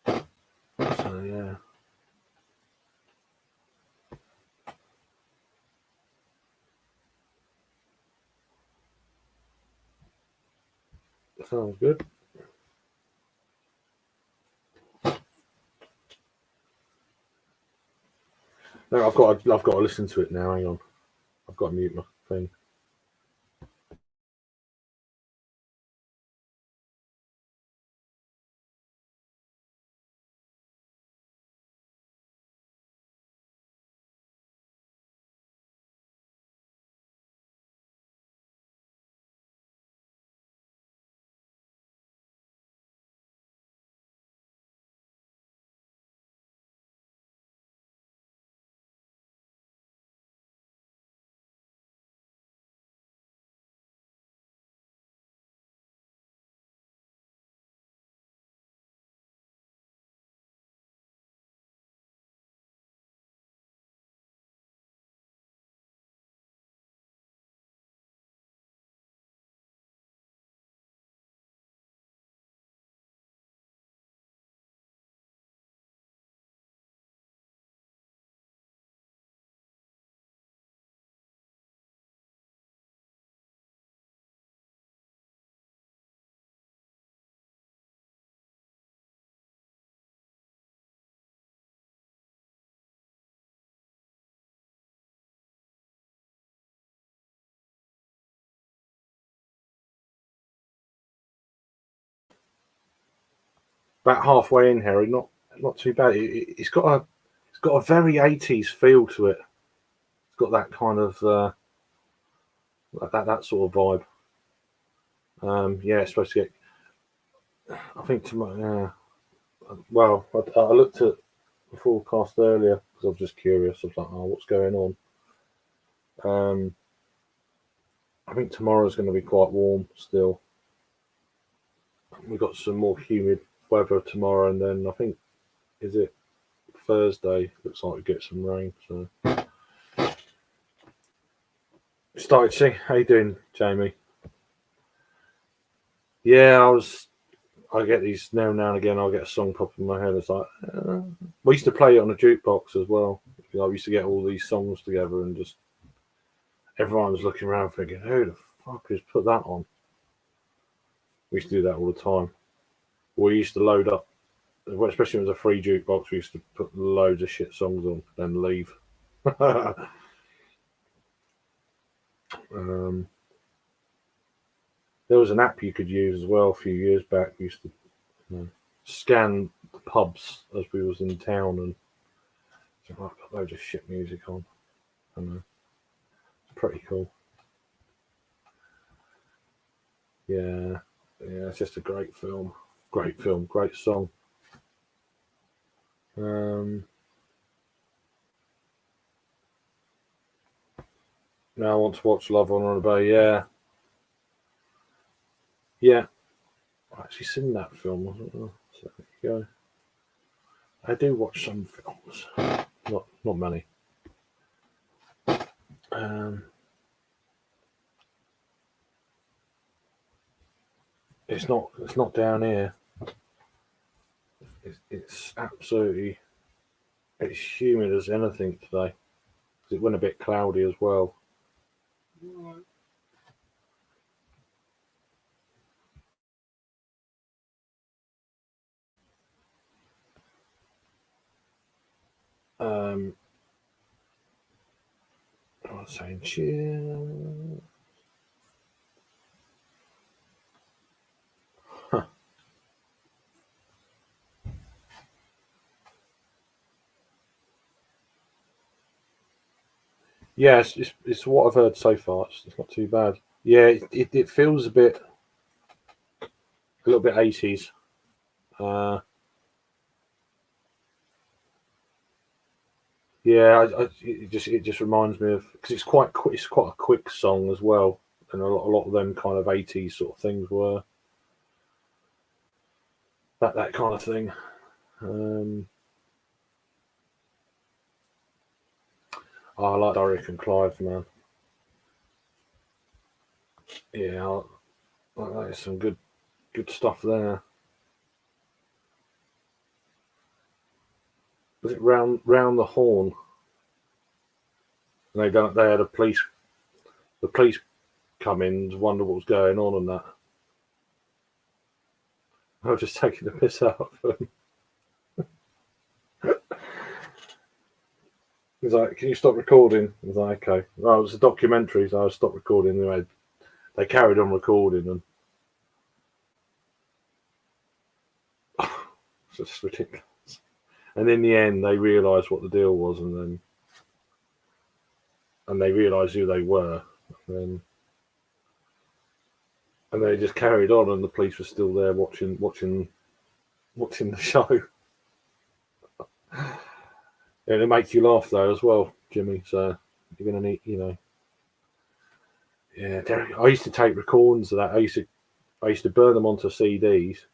So yeah. Sounds good. No, I've got to listen to it now. Hang on, I've got to mute my thing. about halfway in, Harry. Not too bad. It's got a very 80s feel to it. It's got that kind of that sort of vibe. Yeah, it's supposed to get. I think tomorrow. Yeah. Well, I looked at the forecast earlier because I was just curious. I was like, oh, what's going on? Um, I think tomorrow's going to be quite warm still. We've got some more humid weather tomorrow, and then I think is it Thursday? Looks like we get some rain. So, started to see. How you doing, Jamie? Yeah, I get these now and now and again. I'll get a song pop in my head. It's like we used to play it on a jukebox as well. We used to get all these songs together and just everyone was looking around thinking, "Who the fuck has put that on?" We used to do that all the time. We used to load up, especially when it was a free jukebox. We used to put loads of shit songs on, then leave. um, there was an app you could use as well a few years back. We used to scan the pubs as we was in town and got loads of shit music on. I know. It's pretty cool. Yeah, it's just a great film. Great film, great song. Now I want to watch Love on a Bay. Yeah, yeah. I've actually seen that film. So there you go. I do watch some films, not many. It's not down here. It's absolutely it's humid as anything today. It went a bit cloudy as well. Um, I was saying chill. Huh. Yeah, it's what I've heard so far. It's not too bad. Yeah, it feels a little bit 80s. Uh, yeah, it just reminds me of because it's quite a quick song as well, and a lot of them kind of 80s sort of things were that kind of thing. Um, I like Derek and Clive, man. Yeah, there's some good stuff there. Was it round the horn? And they had the police come in to wonder what was going on and that. I was just taking the piss out of them. He's like, "Can you stop recording?" I was like, "Okay." Well, it was a documentary, so I stopped recording. Anyway, they carried on recording, and it's just ridiculous. And in the end, they realised what the deal was, and they realised who they were, and they just carried on, and the police were still there watching the show. And it makes you laugh though as well, Jimmy. So you're gonna need, yeah. Derek, I used to take recordings of that. I used to burn them onto CDs.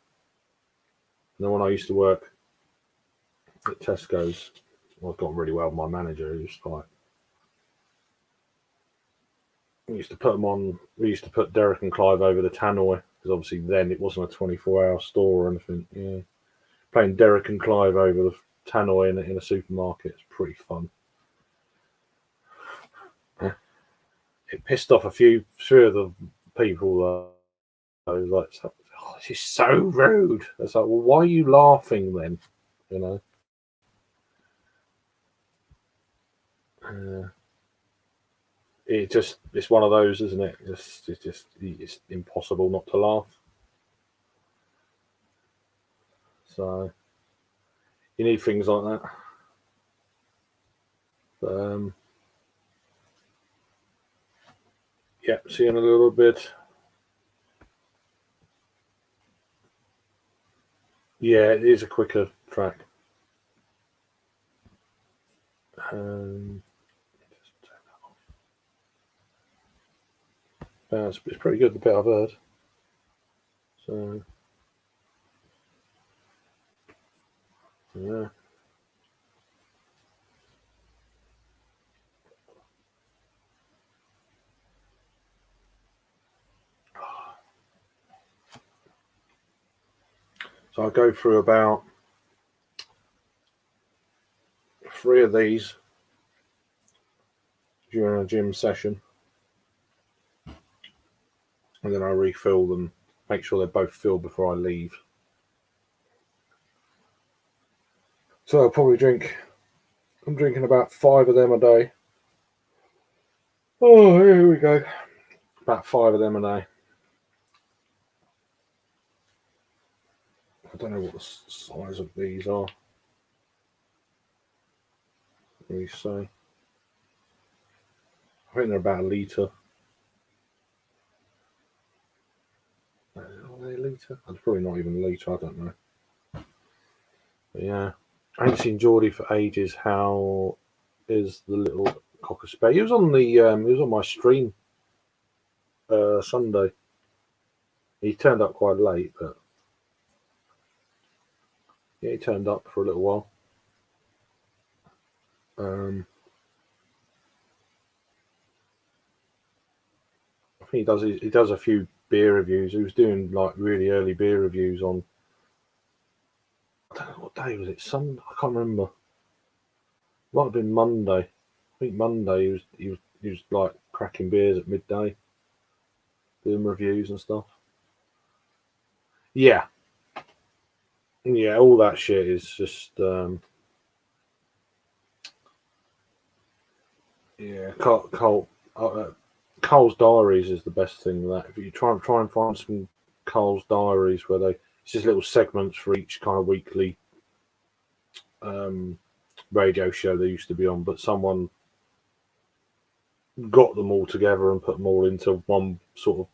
And then when I used to work at Tesco's, I got really well with my manager. He was like, we used to put them on. We used to put Derek and Clive over the tannoy because obviously then it wasn't a 24-hour store or anything. Yeah, playing Derek and Clive over the tannoy in a supermarket is pretty fun. It pissed off a few of the people. I was like, "Oh, this is so rude." It's like, well, why are you laughing then? You know. It's one of those, isn't it? It's impossible not to laugh. So you need things like that. But, yeah, see you in a little bit. Yeah, it is a quicker track. Just turn that off. It's pretty good, the bit I've heard. So, yeah. So I go through about 3 of these during a gym session, and then I refill them, make sure they're both filled before I leave. So I'm drinking about 5 of them a day. Oh, here we go. About 5 of them a day. I don't know what the size of these are. Let me say. I think they're about a litre. Are they a litre? It's probably not even a litre, I don't know. But yeah. I ain't seen Geordie for ages. How is the little cocker spaniel? He was on he was on my stream Sunday. He turned up quite late, but yeah, he turned up for a little while. I think he does a few beer reviews. He was doing like really early beer reviews on, I don't know what day was it. I can't remember. Might have been Monday. I think Monday he was like cracking beers at midday, doing reviews and stuff. Yeah, yeah, all that shit is just yeah. Cole's Diaries is the best thing. That if you try and find some Cole's Diaries where it's just little segments for each kind of weekly radio show they used to be on, but someone got them all together and put them all into one sort of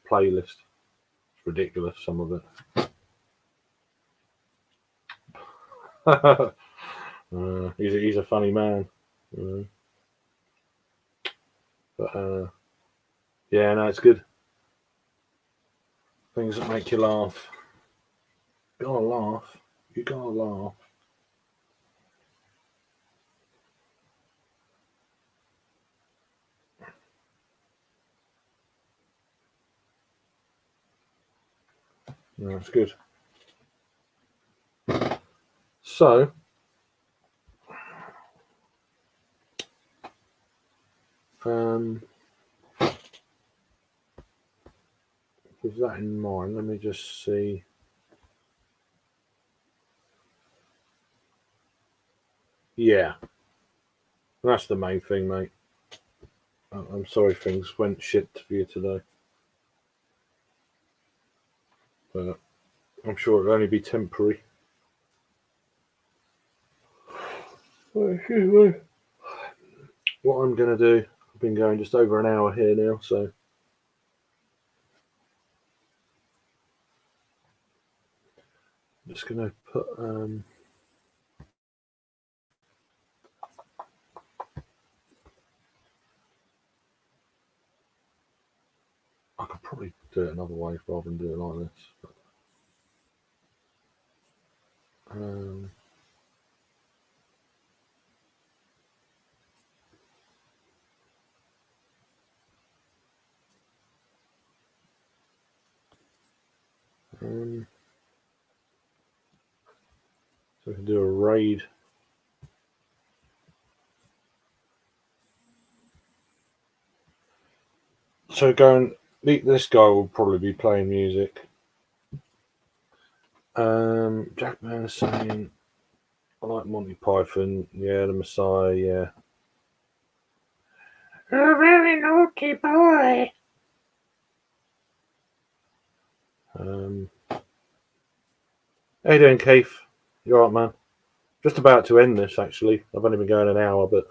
playlist. It's ridiculous, some of it. He's a funny man, but yeah, no, it's good. Things that make you laugh. Gotta laugh. You gotta laugh. No, it's good. So, with that in mind, let me just see. Yeah, that's the main thing, mate. I'm sorry things went shit for you today, but I'm sure it'll only be temporary. What I'm going to do, I've been going just over an hour here now, so I'm just going to put I could probably do it another way rather than do it like this. But, so we can do a raid. So this guy will probably be playing music. Jack Man is saying, I like Monty Python. Yeah, The Messiah. Yeah. You're a very naughty boy. How you doing, Keith? You alright, man? Just about to end this, actually. I've only been going an hour, but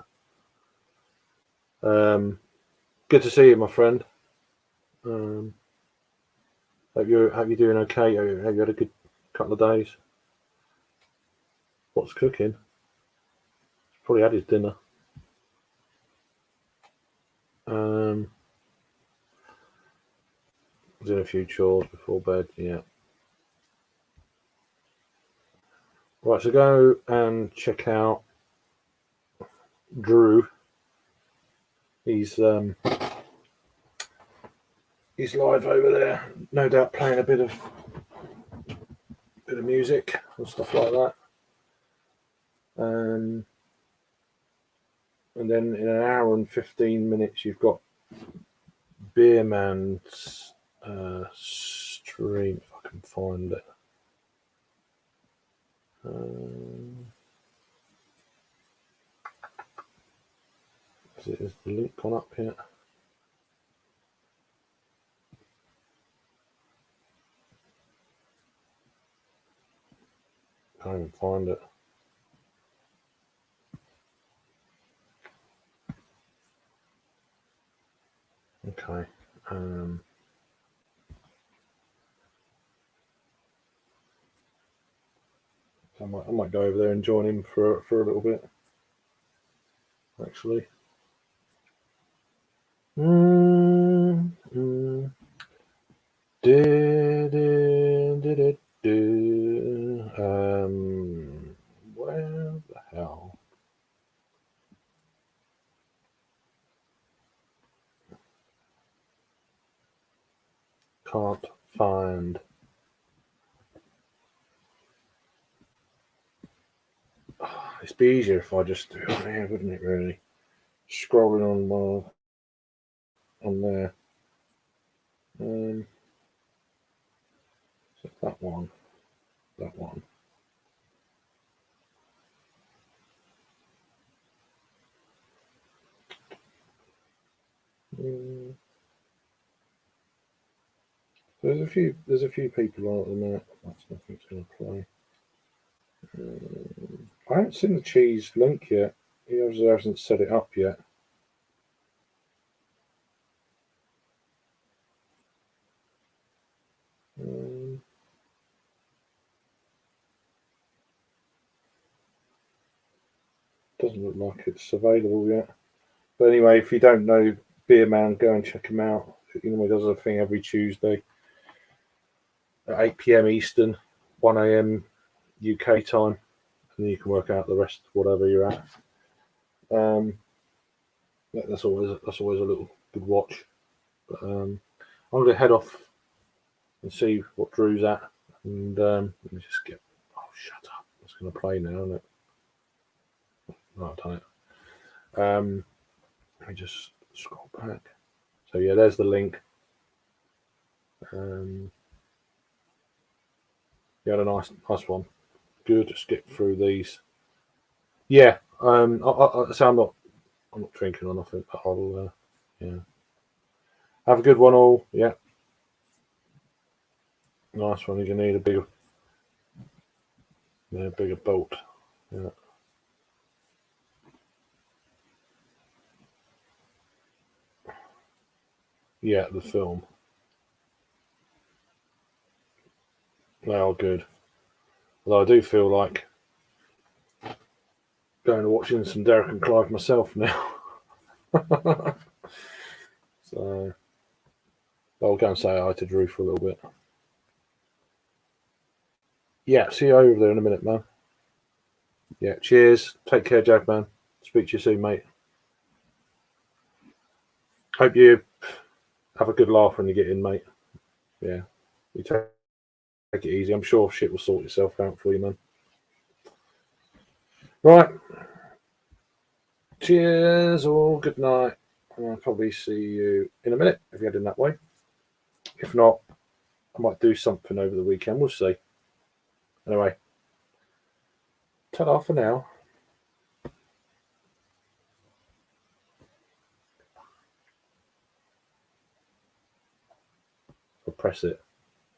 good to see you, my friend. Hope you're doing okay. Have you had a good couple of days? What's cooking? Probably had his dinner. Doing a few chores before bed. Yeah. Right, so go and check out Drew. He's live over there, no doubt playing a bit of music and stuff like that. And then in an hour and 15 minutes, you've got Beerman's stream, if I can find it. Is the link gone up yet? Can't even find it. Okay. I might go over there and join him for a little bit. Actually. Where the hell? Can't find. Oh, it'd be easier if I just do it on here, wouldn't it? Really, scrolling on there. So that one. There's a few people on at the minute. That's nothing's going to play. I haven't seen the cheese link yet. He obviously hasn't set it up yet. Doesn't look like it's available yet. But anyway, if you don't know Beerman, go and check him out. You know, he does a thing every Tuesday at 8 p.m. Eastern, 1 a.m. UK time, and then you can work out the rest whatever you're at. That's always a little good watch. But I'm going to head off and see what Drew's at, and let me just get. Oh, shut up! It's going to play now, isn't it? No, I've done it. Let me just scroll back. So yeah, there's the link. You had a nice one. Good to skip through these. Yeah. So I'm not drinking or nothing, but I'll yeah. Have a good one all. Yeah. Nice one. You're gonna need a bigger bolt. Yeah. Yeah, the film. They are good. Although I do feel like going and watching some Derek and Clive myself now. So I'll go and say hi to Drew for a little bit. Yeah, see you over there in a minute, man. Yeah, cheers. Take care, Jack, man. Speak to you soon, mate. Hope you have a good laugh when you get in, mate. Yeah, you take it easy. I'm sure shit will sort itself out for you, man. Right. Cheers, all. Good night. And I'll probably see you in a minute if you're heading that way. If not, I might do something over the weekend. We'll see. Anyway, ta-da for now. I'll press it.